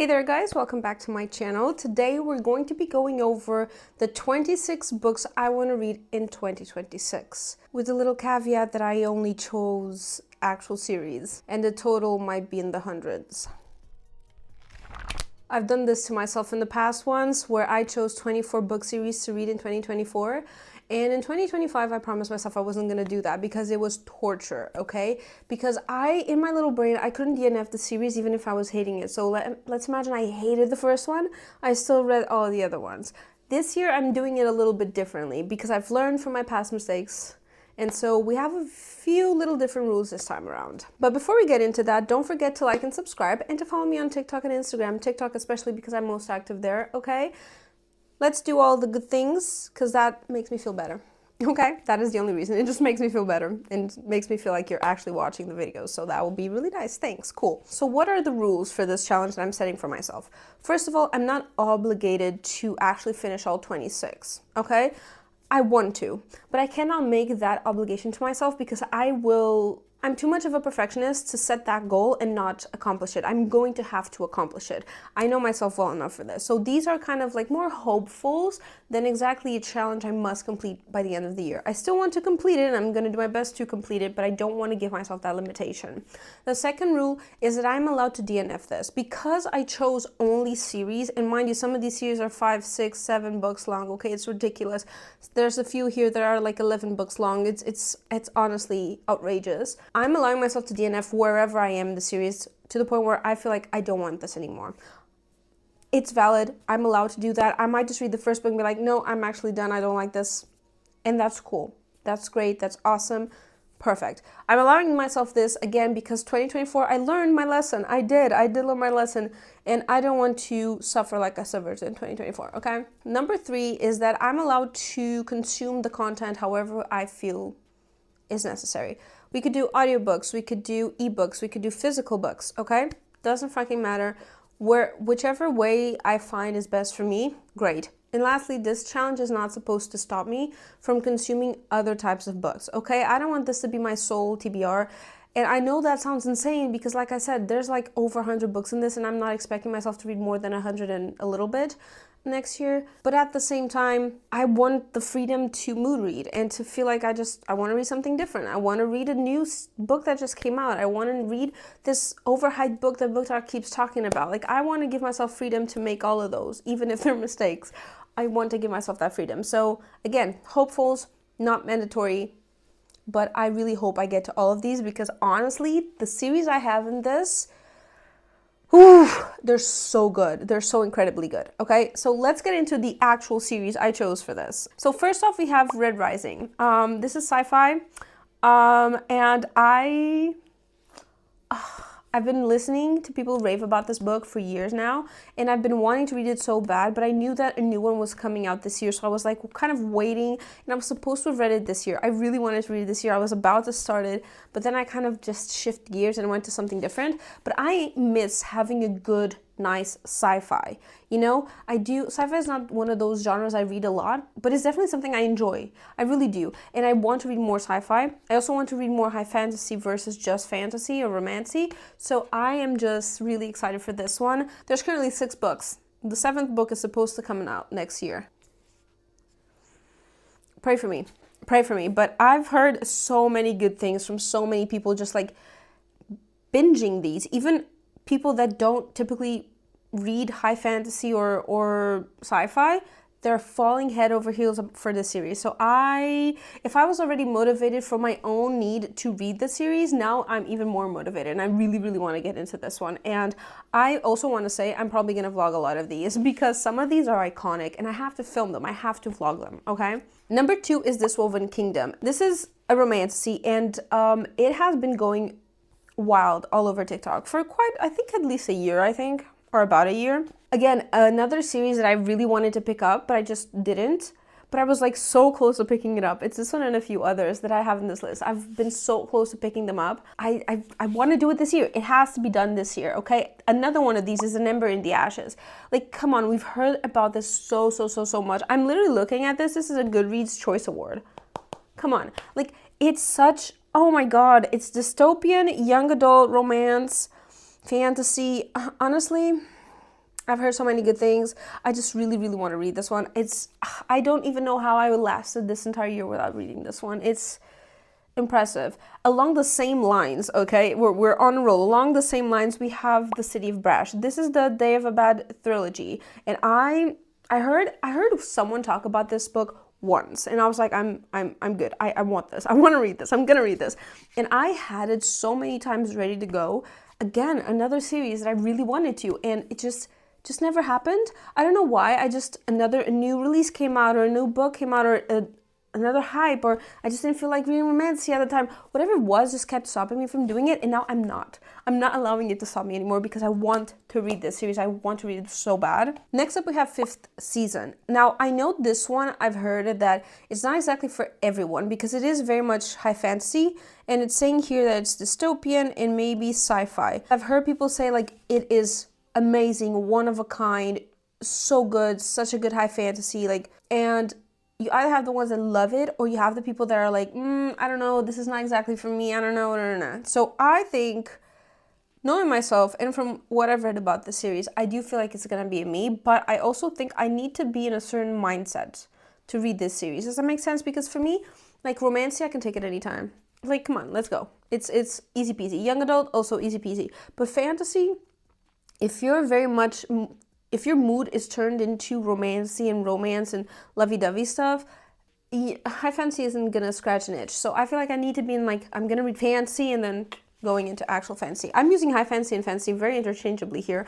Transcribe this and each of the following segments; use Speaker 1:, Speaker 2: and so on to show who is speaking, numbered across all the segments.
Speaker 1: Hey there guys, welcome back to my channel. Today we're going to be going over the 26 books I want to read in 2026, with a little caveat that I only chose actual series and the total might be in the hundreds. I've done this to myself in the past once where I chose 24 book series to read in 2024, and in 2025 I promised myself I wasn't going to do that because it was torture, okay? Because in my little brain, I couldn't DNF the series even if I was hating it. So let's imagine I hated the first one, I still read all the other ones. This year I'm doing it a little bit differently because I've learned from my past mistakes. And so we have a few little different rules this time around. But before we get into that, don't forget to like and subscribe and to follow me on TikTok and Instagram. TikTok especially because I'm most active there, okay? Let's do all the good things because that makes me feel better. Okay, that is the only reason. It just makes me feel better and makes me feel like you're actually watching the videos. So that will be really nice. Thanks. Cool. So what are the rules for this challenge that I'm setting for myself? First of all, I'm not obligated to actually finish all 26, okay? I want to, but I cannot make that obligation to myself because I'm too much of a perfectionist to set that goal and not accomplish it. I'm going to have to accomplish it. I know myself well enough for this. So these are kind of like more hopefuls than exactly a challenge I must complete by the end of the year. I still want to complete it and I'm going to do my best to complete it, but I don't want to give myself that limitation. The second rule is that I'm allowed to DNF this because I chose only series, and mind you, some of these series are 5, 6, 7 books long. Okay, it's ridiculous. There's a few here that are like 11 books long. It's honestly outrageous. I'm allowing myself to DNF wherever I am in the series to the point where I feel like I don't want this anymore. It's valid. I'm allowed to do that. I might just read the first book and be like, no, I'm actually done. I don't like this. And that's cool. That's great. That's awesome. Perfect. I'm allowing myself this again because 2024, I learned my lesson. I did learn my lesson, and I don't want to suffer like I suffered in 2024, okay? Number 3 is that I'm allowed to consume the content however I feel is necessary. We could do audiobooks, we could do ebooks, we could do physical books, okay? Doesn't fucking matter. Whichever way I find is best for me, great. And lastly, this challenge is not supposed to stop me from consuming other types of books, okay? I don't want this to be my sole TBR. And I know that sounds insane because, like I said, there's like over 100 books in this, and I'm not expecting myself to read more than 100 and a little bit next year. But at the same time, I want the freedom to mood read and to feel like I want to read something different. I want to read a new book that just came out. I want to read this overhyped book that BookTok keeps talking about. Like, I want to give myself freedom to make all of those, even if they're mistakes. I want to give myself that freedom. So again, hopefuls, not mandatory, but I really hope I get to all of these because honestly, the series I have in this, they're so good. They're so incredibly good. Okay, so let's get into the actual series I chose for this. So first off, we have Red Rising. This is sci-fi, and I've been listening to people rave about this book for years now, and I've been wanting to read it so bad, but I knew that a new one was coming out this year, so I was like kind of waiting, and I was supposed to have read it this year. I really wanted to read it this year. I was about to start it, but then I kind of just shifted gears and went to something different. But I miss having a good, nice sci-fi. You know, sci-fi is not one of those genres I read a lot, but it's definitely something I enjoy. I really do. And I want to read more sci-fi. I also want to read more high fantasy versus just fantasy or romantasy. So I am just really excited for this one. There's currently 6 books. The 7th book is supposed to come out next year. Pray for me. Pray for me. But I've heard so many good things from so many people just like binging these. Even people that don't typically read high fantasy or sci-fi, they're falling head over heels for this series. So if I was already motivated for my own need to read the series, now I'm even more motivated, and I really, really want to get into this one. And I also want to say I'm probably going to vlog a lot of these because some of these are iconic and I have to film them. I have to vlog them, okay? Number 2 is This Woven Kingdom. This is a romantasy, and it has been going wild all over TikTok for I think at least a year, or about a year. Again, another series that I really wanted to pick up, but I just didn't. But I was like so close to picking it up. It's this one and a few others that I have in this list. I've been so close to picking them up. I want to do it this year. It has to be done this year, okay? Another one of these is An Ember in the Ashes. Like, come on, we've heard about this so much. I'm literally looking at this. This is a Goodreads Choice Award. Come on. Like, it's such, oh my god, it's dystopian, young adult romance, fantasy. Honestly, I've heard so many good things. I just really, really want to read this one. I don't even know how I lasted this entire year without reading this one. It's impressive. Along the same lines, okay, we're on a roll. Along the same lines, we have The City of Brash. This is the Day of a Bad trilogy, and I heard someone talk about this book once, and I was like, I'm good. I want this. I want to read this. I'm gonna read this, and I had it so many times ready to go. Again, another series that I really wanted to, and it just never happened. I don't know why. A new release came out, or a new book came out, or another hype, or I just didn't feel like reading romantasy at the time. Whatever it was just kept stopping me from doing it, and now I'm not allowing it to stop me anymore because I want to read this series. I want to read it so bad. Next up, we have Fifth Season. Now, I know this one, I've heard that it's not exactly for everyone because it is very much high fantasy, and it's saying here that it's dystopian and maybe sci-fi. I've heard people say like it is amazing, one of a kind, so good, such a good high fantasy, like, and you either have the ones that love it, or you have the people that are like, I don't know, this is not exactly for me, I don't know, no. So I think, knowing myself, and from what I've read about the series, I do feel like it's gonna be me, but I also think I need to be in a certain mindset to read this series. Does that make sense? Because for me, like romantasy, I can take it anytime. Like, come on, let's go. It's easy peasy. Young adult, also easy peasy. But fantasy, if your mood is turned into romance and lovey-dovey stuff, high fantasy isn't gonna scratch an itch. So I feel like I need to be in like, I'm gonna read fantasy and then going into actual fantasy. I'm using high fantasy and fantasy very interchangeably here.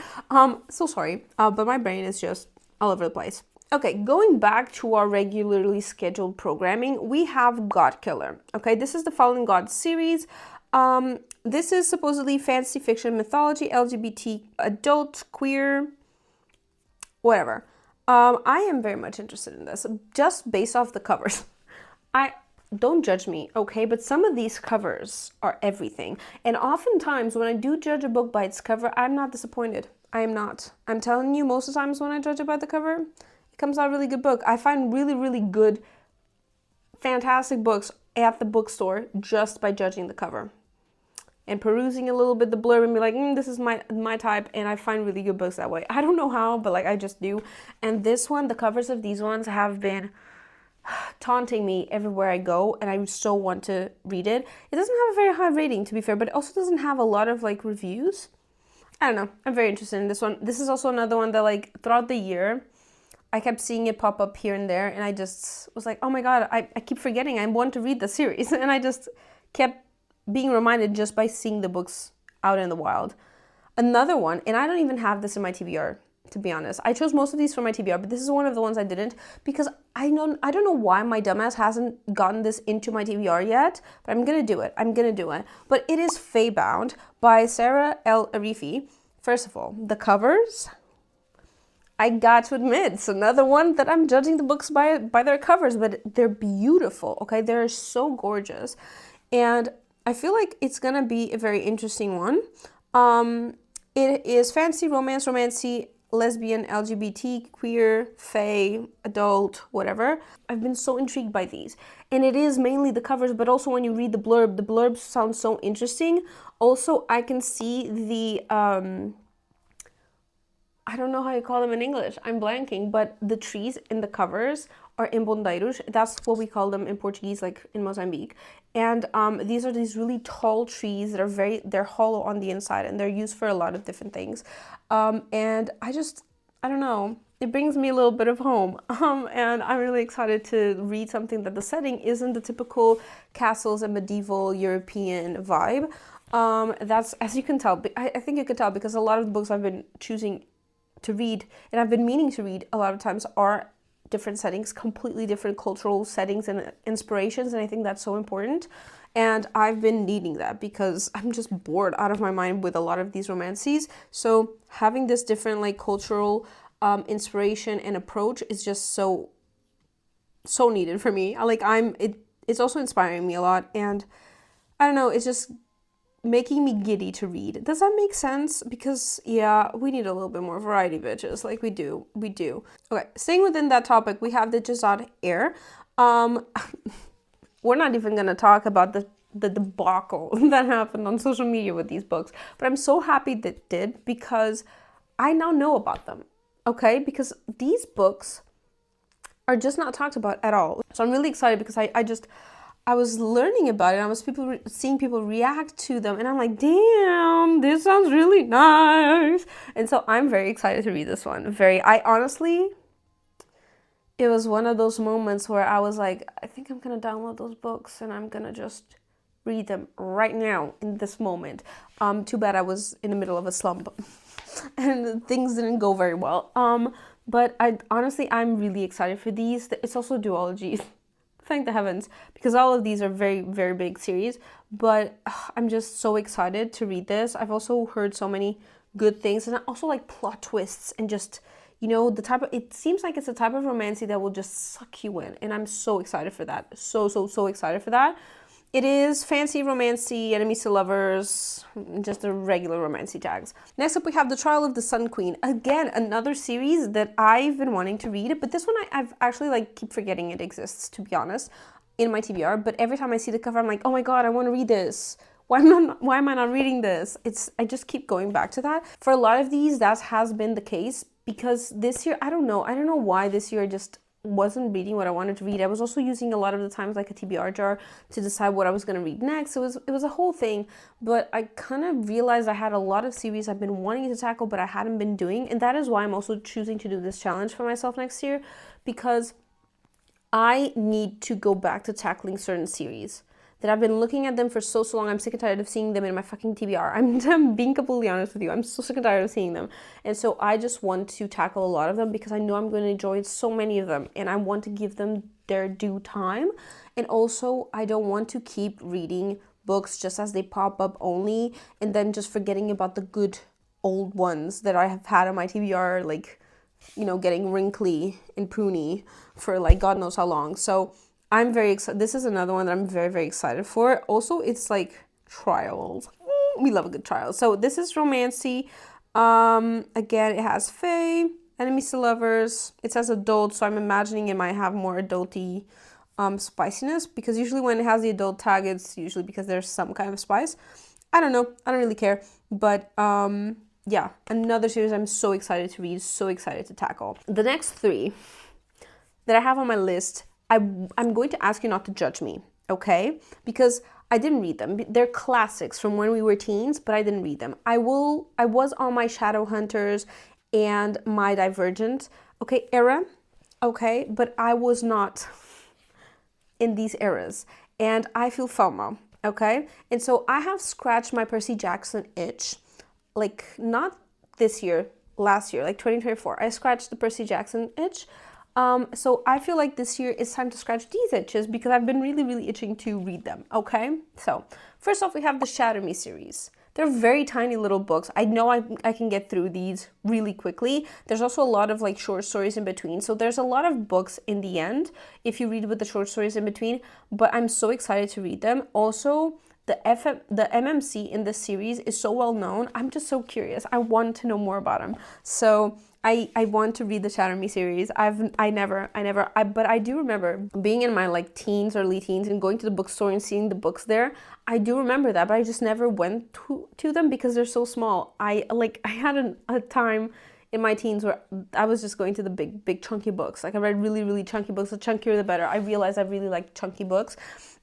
Speaker 1: So sorry, but my brain is just all over the place. Okay, going back to our regularly scheduled programming, we have God Killer. Okay, this is the Fallen God series. This is supposedly fantasy fiction, mythology, LGBT, adult, queer, whatever. I am very much interested in this, just based off the covers. Don't judge me, okay? But some of these covers are everything. And oftentimes, when I do judge a book by its cover, I'm not disappointed. I am not. I'm telling you, most of the times when I judge it by the cover, it comes out a really good book. I find really, really good, fantastic books at the bookstore just by judging the cover and perusing a little bit the blurb and be like, this is my type, and I find really good books that way. I don't know how, but like I just do. And this one, the covers of these ones have been taunting me everywhere I go, and I so want to read it. It doesn't have a very high rating, to be fair, but it also doesn't have a lot of like reviews. I don't know. I'm very interested in this one. This is also another one that like throughout the year, I kept seeing it pop up here and there, and I just was like, oh my god, I keep forgetting I want to read the series, and I just kept being reminded just by seeing the books out in the wild. Another one, and I don't even have this in my TBR, to be honest. I chose most of these for my TBR, but this is one of the ones I didn't, because I don't know why my dumbass hasn't gotten this into my TBR yet, but I'm gonna do it. But it is Feybound by Sarah L. Arifi. First of all, the covers, I got to admit, it's another one that I'm judging the books by their covers, but they're beautiful, okay? They're so gorgeous. And I feel like it's gonna be a very interesting one. It is fantasy, romance, romantasy, lesbian, LGBT, queer, fae, adult, whatever. I've been so intrigued by these. And it is mainly the covers, but also when you read the blurbs sound so interesting. Also, I can see the, I don't know how you call them in English. I'm blanking, but the trees in the covers are embondeiros. That's what we call them in Portuguese, like in Mozambique. And these are these really tall trees that are they're hollow on the inside, and they're used for a lot of different things. And I don't know, it brings me a little bit of home. And I'm really excited to read something that the setting isn't the typical castles and medieval European vibe. That's, as you can tell, I think you can tell because a lot of the books I've been choosing to read, and I've been meaning to read a lot of times, are different settings, completely different cultural settings and inspirations, and I think that's so important. And I've been needing that because I'm just bored out of my mind with a lot of these romances. So having this different like cultural inspiration and approach is just so needed for me. It's also inspiring me a lot, and I don't know, it's just making me giddy to read. Does that make sense? Because yeah, we need a little bit more variety, bitches. Like we do. Okay, staying within that topic, we have the Jazad Air. We're not even gonna talk about the debacle that happened on social media with these books, but I'm so happy that it did, because I now know about them, okay? Because these books are just not talked about at all. So I'm really excited because I was learning about it. I was seeing people react to them, and I'm like, damn, this sounds really nice. And so I'm very excited to read this one. It was one of those moments where I was like, I think I'm gonna download those books and I'm gonna just read them right now in this moment. Too bad I was in the middle of a slump and things didn't go very well. But I'm really excited for these. It's also duologies. Thank the heavens, because all of these are very, very big series, but I'm just so excited to read this. I've also heard so many good things, and I also like plot twists and just, it seems like it's a type of romancy that will just suck you in, and I'm so excited for that. So excited for that. It is fancy, romancy, enemies to lovers, just the regular romancy tags. Next up, we have The Trial of the Sun Queen. Again, another series that I've been wanting to read, but this one I've actually keep forgetting it exists, to be honest, in my TBR. But every time I see the cover, I'm like, oh my god, I want to read this. Why am I not reading this? I just keep going back to that. For a lot of these, that has been the case, because this year, I don't know why this year just wasn't reading what I wanted to read. I was also using a lot of the times like a TBR jar to decide what I was going to read next. It was a whole thing, but I kind of realized I had a lot of series I've been wanting to tackle, but I hadn't been doing, and that is why I'm also choosing to do this challenge for myself next year, because I need to go back to tackling certain series that I've been looking at them for so long. I'm sick and tired of seeing them in my fucking TBR. I'm being completely honest with you. I'm so sick and tired of seeing them. And so I just want to tackle a lot of them because I know I'm going to enjoy so many of them, and I want to give them their due time. And also, I don't want to keep reading books just as they pop up only, and then just forgetting about the good old ones that I have had on my TBR, getting wrinkly and pruny for God knows how long. So I'm very excited. This is another one that I'm very, very excited for. Also, it's trials. We love a good trial. So this is romancy. Again, it has fae, enemies to lovers. It says adult, so I'm imagining it might have more adulty spiciness, because usually when it has the adult tag, it's usually because there's some kind of spice. I don't know. I don't really care. But yeah, another series I'm so excited to read, so excited to tackle. The next three that I have on my list, I'm going to ask you not to judge me, okay? Because I didn't read them. They're classics from when we were teens, but I didn't read them. I was on my Shadowhunters and my Divergent, okay, era, okay? But I was not in these eras, and I feel FOMO, okay? And so I have scratched my Percy Jackson itch, not this year, last year, 2024. I scratched the Percy Jackson itch. So I feel like this year it's time to scratch these itches, because I've been really, really itching to read them, okay? So first off, we have the Shatter Me series. They're very tiny little books. I know I can get through these really quickly. There's also a lot of short stories in between. So there's a lot of books in the end if you read with the short stories in between, but I'm so excited to read them. Also, the MMC in this series is so well known. I'm just so curious. I want to know more about them. So I want to read the Shatter Me series. But I do remember being in my teens, early teens, and going to the bookstore and seeing the books there. I do remember that, but I just never went to them because they're so small. I had a time in my teens where I was just going to the big chunky books. I read really, really chunky books. The chunkier the better. I realized I really like chunky books.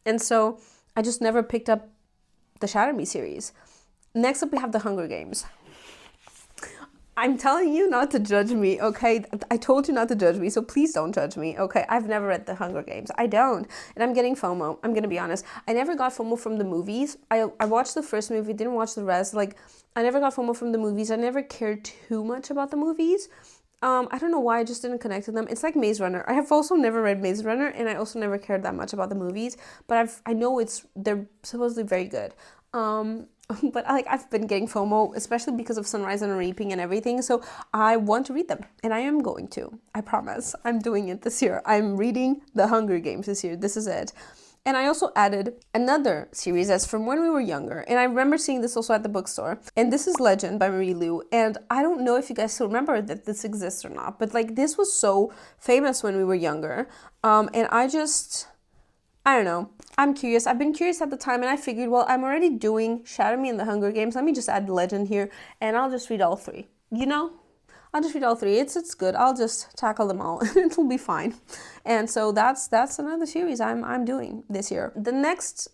Speaker 1: And so I just never picked up the Shatter Me series. Next up, we have the Hunger Games. I'm telling you not to judge me, okay? I told you not to judge me, so please don't judge me, okay? I've never read The Hunger Games. I don't. And I'm getting FOMO. I'm going to be honest. I never got FOMO from the movies. I watched the first movie, didn't watch the rest. I never got FOMO from the movies. I never cared too much about the movies. I don't know why, I just didn't connect to them. It's like Maze Runner. I have also never read Maze Runner, and I also never cared that much about the movies. But I know they're supposedly very good. But I've been getting FOMO, especially because of Sunrise and Reaping and everything. So I want to read them, and I am going to. I promise. I'm doing it this year. I'm reading The Hunger Games this year. This is it. And I also added another series that's from when we were younger. And I remember seeing this also at the bookstore. And this is Legend by Marie Lu. And I don't know if you guys still remember that this exists or not. But this was so famous when we were younger. And I don't know. I'm curious. I've been curious at the time, and I figured, well, I'm already doing Shatter Me and The Hunger Games. Let me just add Legend here, and I'll just read all three. I'll just read all three. It's good. I'll just tackle them all. It'll be fine. And so that's another series I'm doing this year. The next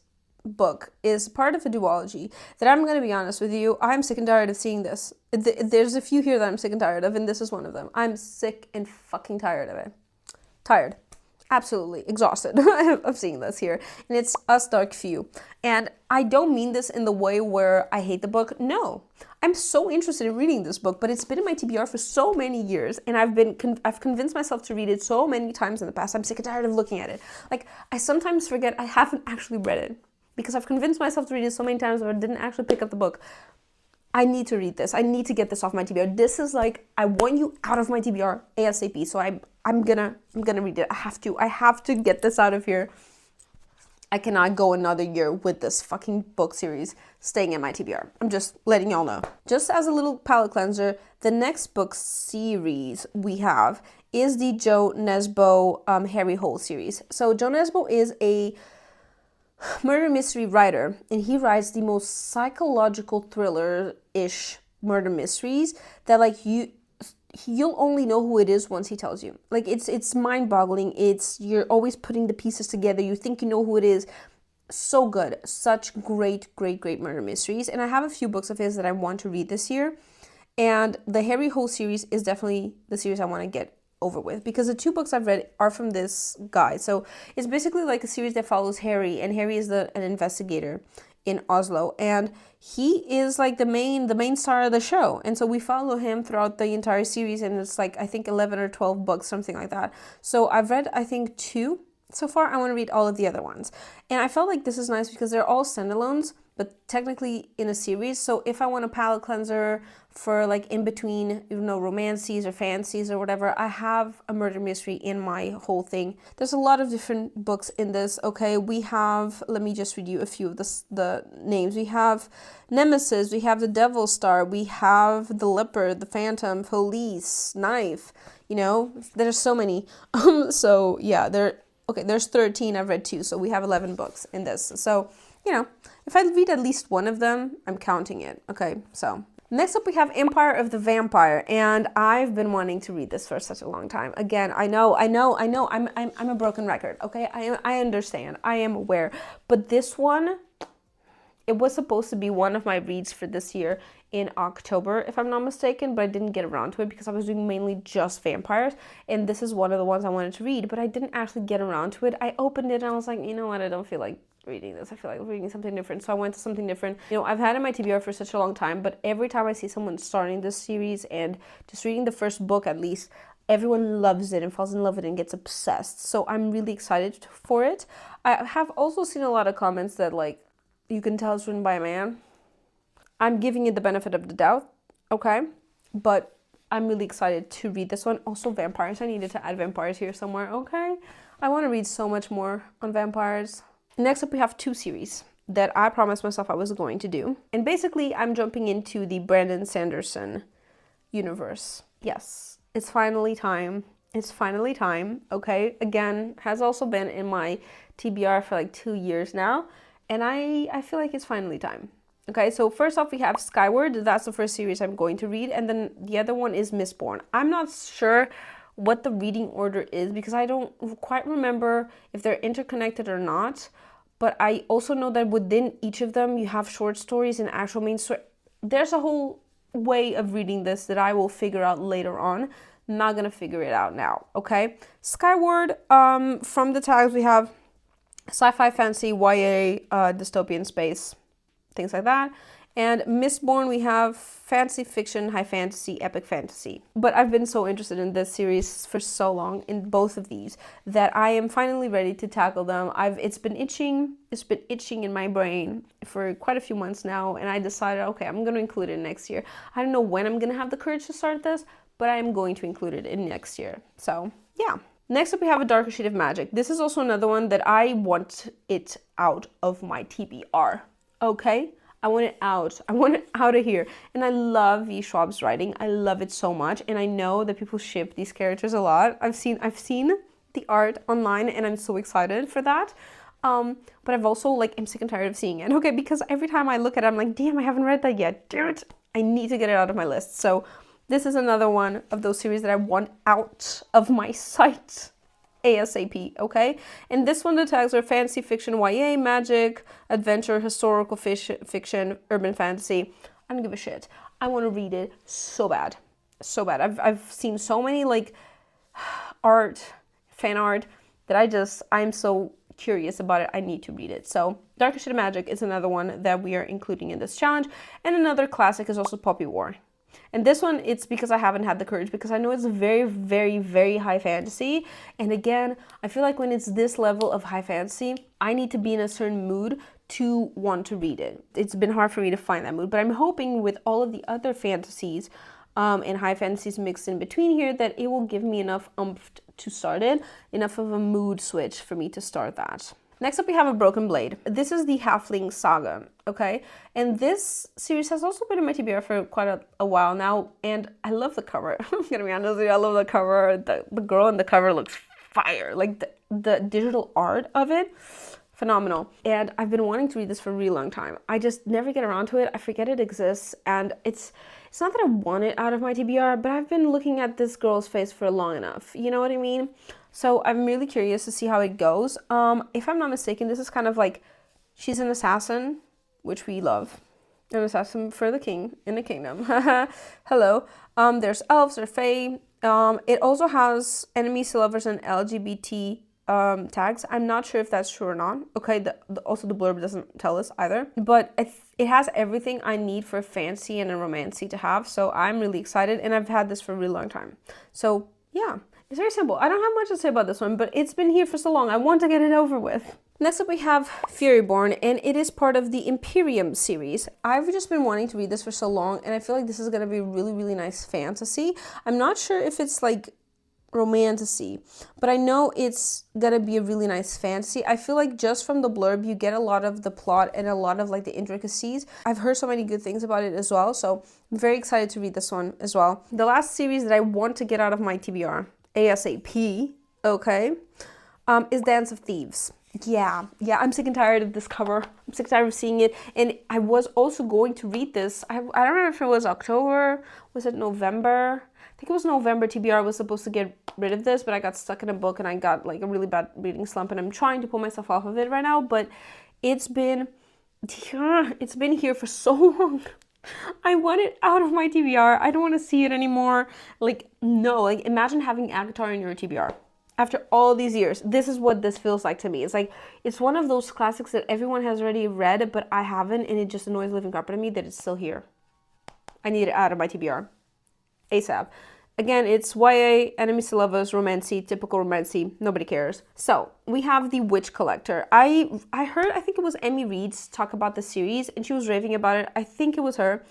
Speaker 1: book is part of a duology that I'm going to be honest with you, I'm sick and tired of seeing this. There's a few here that I'm sick and tired of, and this is one of them. I'm sick and fucking tired of it. Tired. Absolutely exhausted of seeing this here. And it's Us Dark Few. And I don't mean this in the way where I hate the book. No. I'm so interested in reading this book, but it's been in my TBR for so many years, and I've convinced myself to read it so many times in the past. I'm sick and tired of looking at it. Like, I sometimes forget I haven't actually read it, because I've convinced myself to read it so many times, but I didn't actually pick up the book. I need to read this. I need to get this off my TBR. This is like, I want you out of my TBR ASAP. So I'm gonna read it. I have to get this out of here. I cannot go another year with this fucking book series staying in my TBR. I'm just letting y'all know. Just as a little palate cleanser, the next book series we have is the Joe Nesbo Harry Hole series. So Joe Nesbo is a murder mystery writer, and he writes the most psychological thriller-ish murder mysteries that, like, you'll only know who it is once he tells you. Like, it's mind-boggling. You're always putting the pieces together. You think you know who it is. So good. Such great murder mysteries. And I have a few books of his that I want to read this year. And the Harry Hole series is definitely the series I want to get over with, because the two books I've read are from this guy. So it's basically like a series that follows Harry, and Harry is an investigator in Oslo, and he is like the main star of the show. And so we follow him throughout the entire series, and it's like, I think 11 or 12 books, something like that. So I've read, I think, 2 so far. I want to read all of the other ones, and I felt like this is nice because they're all standalones, but technically in a series. So if I want a palate cleanser for like in between, romances or fancies or whatever, I have a murder mystery in my whole thing. There's a lot of different books in this. Okay, we have, let me just read you a few of the names. We have Nemesis, we have The Devil's Star, we have The Leopard, The Phantom, Police, Knife. There's so many. So yeah, there's 13. I've read 2, so we have 11 books in this. So, if I read at least one of them, I'm counting it. Okay, so next up we have Empire of the Vampire, and I've been wanting to read this for such a long time. Again, I know. I'm a broken record. Okay, I understand. I am aware, but this one, it was supposed to be one of my reads for this year in October, if I'm not mistaken, but I didn't get around to it because I was doing mainly just vampires, and this is one of the ones I wanted to read, but I didn't actually get around to it. I opened it and I was like, you know what, I don't feel like reading this. I feel like reading something different. So I went to something different. I've had it in my TBR for such a long time, but every time I see someone starting this series and just reading the first book at least, everyone loves it and falls in love with it and gets obsessed. So I'm really excited for it. I have also seen a lot of comments that, like, you can tell it's written by a man. I'm giving it the benefit of the doubt, okay? But I'm really excited to read this one. Also, vampires. I needed to add vampires here somewhere, okay? I want to read so much more on vampires. Next up, we have 2 series that I promised myself I was going to do. And basically, I'm jumping into the Brandon Sanderson universe. Yes, it's finally time. It's finally time, okay? Again, has also been in my TBR for like 2 years now. And I feel like it's finally time. Okay, so first off, we have Skyward. That's the first series I'm going to read. And then the other one is Mistborn. I'm not sure what the reading order is because I don't quite remember if they're interconnected or not. But I also know that within each of them, you have short stories and actual main story. There's a whole way of reading this that I will figure out later on. I'm not going to figure it out now, okay? Skyward, from the tags, we have sci-fi, fantasy, YA, dystopian space, things like that. And Mistborn, we have fantasy fiction, high fantasy, epic fantasy. But I've been so interested in this series for so long, in both of these, that I am finally ready to tackle them. It's been itching in my brain for quite a few months now, and I decided, okay, I'm going to include it next year. I don't know when I'm going to have the courage to start this, but I am going to include it in next year. So, yeah. Next up, we have A Darker Shade of Magic. This is also another one that I want it out of my TBR, okay? I want it out. I want it out of here. And I love V. Schwab's writing. I love it so much. And I know that people ship these characters a lot. I've seen the art online, and I'm so excited for that. But I've also, I'm sick and tired of seeing it. Okay, because every time I look at it, I'm like, damn, I haven't read that yet. Damn it. I need to get it out of my list. So This is another one of those series that I want out of my sight ASAP, okay? And this one, the tags are fantasy fiction, YA, magic, adventure, historical fiction, urban fantasy. I don't give a shit. I want to read it so bad. So bad. I've seen so many like fan art that I'm so curious about it. I need to read it. So Darker Shade of Magic is another one that we are including in this challenge. And another classic is also Poppy War. And this one, it's because I haven't had the courage, because I know it's very, very, very high fantasy. And again, I feel like when it's this level of high fantasy, I need to be in a certain mood to want to read it. It's been hard for me to find that mood, but I'm hoping with all of the other fantasies and high fantasies mixed in between here, that it will give me enough oomph to start it, enough of a mood switch for me to start that. Next up, we have A Broken Blade. This is the Halfling Saga, okay? And this series has also been in my TBR for quite a while now, and I love the cover. I'm gonna be honest with you, I love the cover. The girl in the cover looks fire. Like the digital art of it, phenomenal. And I've been wanting to read this for a really long time. I just never get around to it. I forget it exists, and it's not that I want it out of my TBR, but I've been looking at this girl's face for long enough. You know what I mean? So I'm really curious to see how it goes. If I'm not mistaken, this is kind of like, she's an assassin, which we love. An assassin for the king in the kingdom. Hello. There's elves or fae. It also has enemies to lovers and LGBT tags. I'm not sure if that's true or not. Okay, also the blurb doesn't tell us either. But it has everything I need for a fantasy and a romantasy to have. So I'm really excited, and I've had this for a really long time. So yeah. It's very simple. I don't have much to say about this one, but it's been here for so long. I want to get it over with. Next up, we have Furyborn, and it is part of the Imperium series. I've just been wanting to read this for so long, and I feel like this is going to be a really, really nice fantasy. I'm not sure if it's like romantasy, but I know it's going to be a really nice fantasy. I feel like just from the blurb, you get a lot of the plot and a lot of like the intricacies. I've heard so many good things about it as well, so I'm very excited to read this one as well. The last series that I want to get out of my TBR ASAP, okay, is Dance of Thieves. Yeah, I'm sick and tired of this cover. I'm sick and tired of seeing it. And I was also going to read this. I don't remember if it was October, was it November? I think it was November. TBR was supposed to get rid of this, but I got stuck in a book and I got like a really bad reading slump, and I'm trying to pull myself off of it right now, but it's been here for so long. I want it out of my TBR. I don't want to see it anymore. Like, no, like imagine having Avatar in your TBR. After all these years, this is what this feels like to me. It's like, it's one of those classics that everyone has already read, but I haven't, and it just annoys living crap out of me that it's still here. I need it out of my TBR. ASAP. Again, it's YA, enemies to lovers, romantasy, typical romantasy, nobody cares. So, we have The Witch Collector. I heard, I think it was Emmy Reeds talk about the series, and she was raving about it. I think it was her.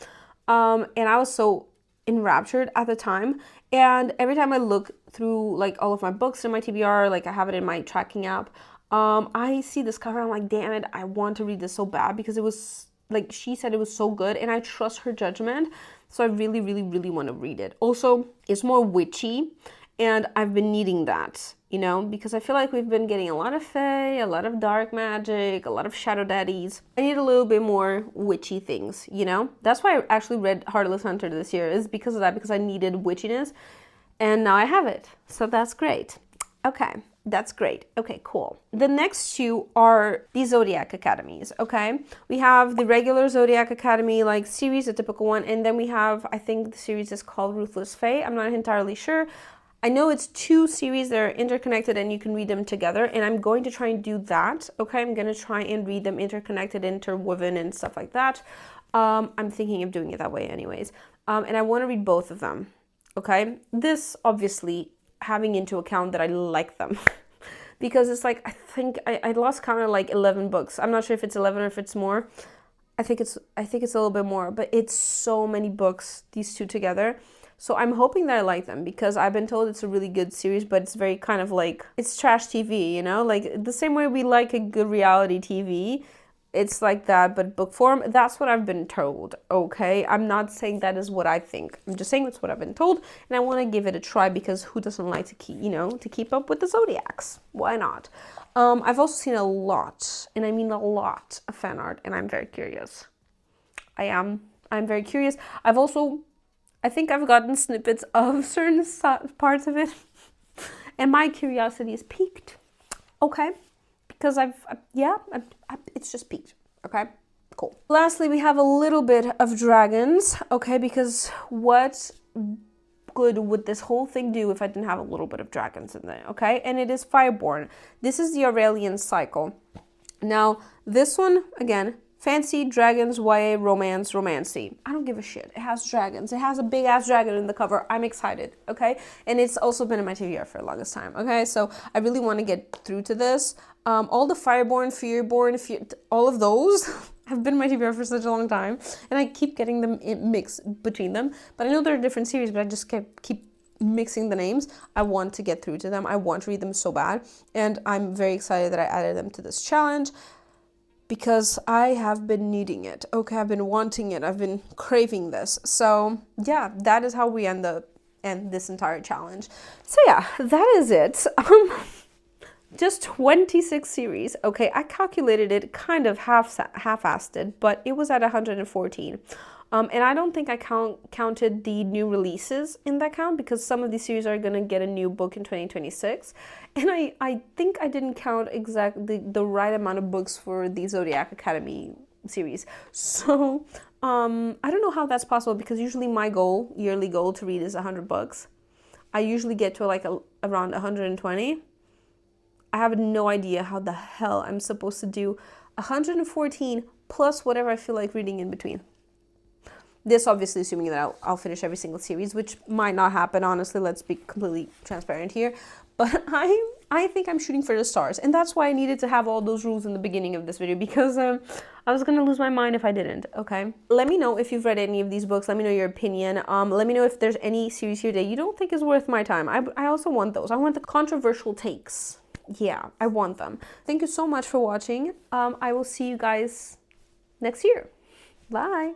Speaker 1: And I was so enraptured at the time. And every time I look through like all of my books in my TBR, like I have it in my tracking app, I see this cover, I'm like, damn it, I want to read this so bad, because it was, like she said, it was so good, and I trust her judgment. So I really, really, really want to read it. Also, it's more witchy, and I've been needing that, you know, because I feel like we've been getting a lot of fae, a lot of dark magic, a lot of shadow daddies. I need a little bit more witchy things, you know? That's why I actually read Heartless Hunter this year, is because of that, because I needed witchiness, and now I have it. So that's great. Okay. That's great. Okay, cool. The next two are the Zodiac Academies, okay? We have the regular Zodiac Academy, like, series, a typical one, and then we have, I think the series is called Ruthless Fae. I'm not entirely sure. I know it's two series that are interconnected and you can read them together, and I'm going to try and do that, okay? I'm going to try and read them interconnected, interwoven, and stuff like that. I'm thinking of doing it that way anyways. And I want to read both of them, okay? This, obviously, having into account that I like them. Because it's like, I think I lost count of like 11 books. I'm not sure if it's 11 or if it's more. I think it's a little bit more, but it's so many books, these two together. So I'm hoping that I like them, because I've been told it's a really good series, but it's very kind of like, it's trash TV, you know? Like the same way we like a good reality TV. It's like that, but book form. That's what I've been told, okay? I'm not saying that is what I think. I'm just saying that's what I've been told, and I want to give it a try, because who doesn't like to keep up with the Zodiacs? Why not? I've also seen a lot, and I mean a lot, of fan art, and I'm very curious. I'm very curious. I've also I think I've gotten snippets of certain parts of it, and my curiosity is piqued. Okay, because it's just peaked. Okay, cool. Lastly, we have a little bit of dragons. Okay, because what good would this whole thing do if I didn't have a little bit of dragons in there? Okay, and it is Fireborn. This is the Aurelian cycle. Now, this one, again, fancy, dragons, YA, romance, romancy. I don't give a shit. It has dragons. It has a big ass dragon in the cover. I'm excited, okay? And it's also been in my TBR for the longest time, okay? So I really want to get through to this. All the Fireborn, Fearborn, all of those have been in my TBR for such a long time. And I keep getting them mixed between them. But I know they're different series, but I just keep mixing the names. I want to get through to them. I want to read them so bad. And I'm very excited that I added them to this challenge, because I have been needing it. Okay, I've been wanting it. I've been craving this. So yeah, that is how we end this entire challenge. So yeah, that is it. Just 26 series. Okay, I calculated it kind of half-assed it, but it was at 114. And I don't think I counted the new releases in that count, because some of these series are going to get a new book in 2026. And I think I didn't count exactly the right amount of books for the Zodiac Academy series. So I don't know how that's possible, because usually my yearly goal to read is 100 books. I usually get to around 120. I have no idea how the hell I'm supposed to do 114 plus whatever I feel like reading in between. This obviously assuming that I'll finish every single series, which might not happen, honestly. Let's be completely transparent here. But I think I'm shooting for the stars. And that's why I needed to have all those rules in the beginning of this video, because I was going to lose my mind if I didn't, okay? Let me know if you've read any of these books. Let me know your opinion. Let me know if there's any series here that you don't think is worth my time. I also want those. I want the controversial takes. Yeah, I want them. Thank you so much for watching. I will see you guys next year. Bye.